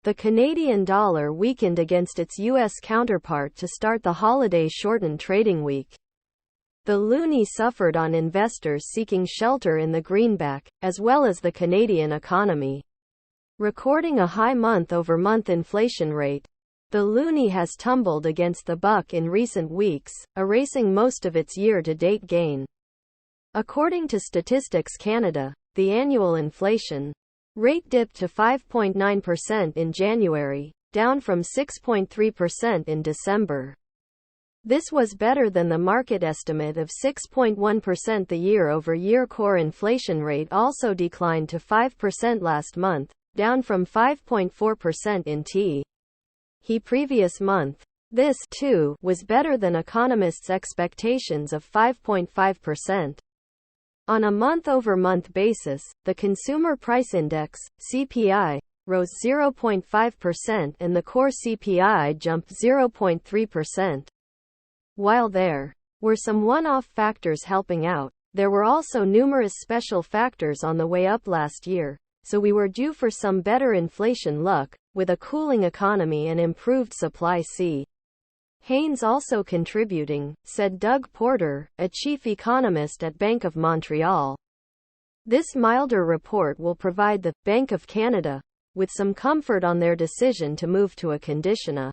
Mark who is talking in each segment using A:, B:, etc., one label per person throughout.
A: The Canadian dollar weakened against its U.S. counterpart to start the holiday-shortened trading week. The loonie suffered on investors seeking shelter in the greenback, as well as the Canadian economy. Recording a high month-over-month inflation rate, the loonie has tumbled against the buck in recent weeks, erasing most of its year-to-date gain. According to Statistics Canada, the annual inflation rate dipped to 5.9% in January, down from 6.3% in December. This was better than the market estimate of 6.1%. The year-over-year core inflation rate also declined to 5% last month, down from 5.4% in the previous month. This, too, was better than economists' expectations of 5.5%. On a month-over-month basis, the Consumer Price Index, CPI, rose 0.5% and the core CPI jumped 0.3%. While there were some one-off factors helping out, there were also numerous special factors on the way up last year, so we were due for some better inflation luck, with a cooling economy and improved supply. Haynes also contributing, said Doug Porter, a chief economist at Bank of Montreal. This milder report will provide the Bank of Canada with some comfort on their decision to move to a conditional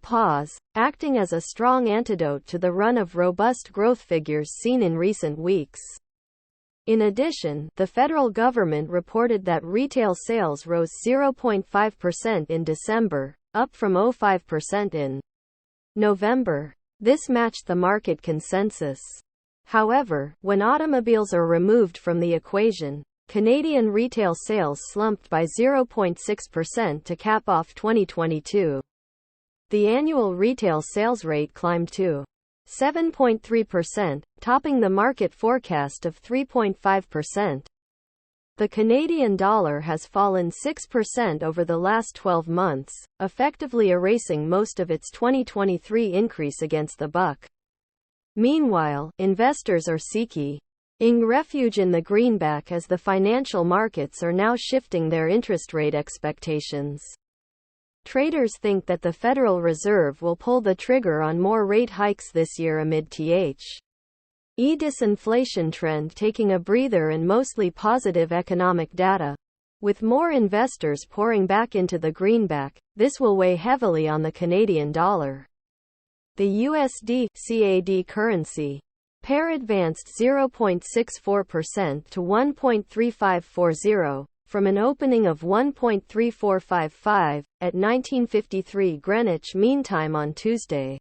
A: pause, acting as a strong antidote to the run of robust growth figures seen in recent weeks. In addition, the federal government reported that retail sales rose 0.5% in December, up from 0.5% in November. This matched the market consensus. However, when automobiles are removed from the equation, Canadian retail sales slumped by 0.6% to cap off 2022. The annual retail sales rate climbed to 7.3%, topping the market forecast of 3.5%. The Canadian dollar has fallen 6% over the last 12 months, effectively erasing most of its 2023 increase against the buck. Meanwhile, investors are seeking refuge in the greenback as the financial markets are now shifting their interest rate expectations. Traders think that the Federal Reserve will pull the trigger on more rate hikes this year amid the disinflation trend taking a breather and mostly positive economic data. With more investors pouring back into the greenback, this will weigh heavily on the Canadian dollar. The USD/CAD currency pair advanced 0.64% to 1.3540, from an opening of 1.3455, at 1953 Greenwich Mean Time on Tuesday.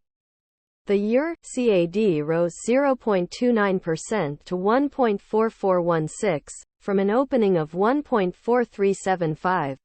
A: The EUR/CAD rose 0.29% to 1.4416, from an opening of 1.4375,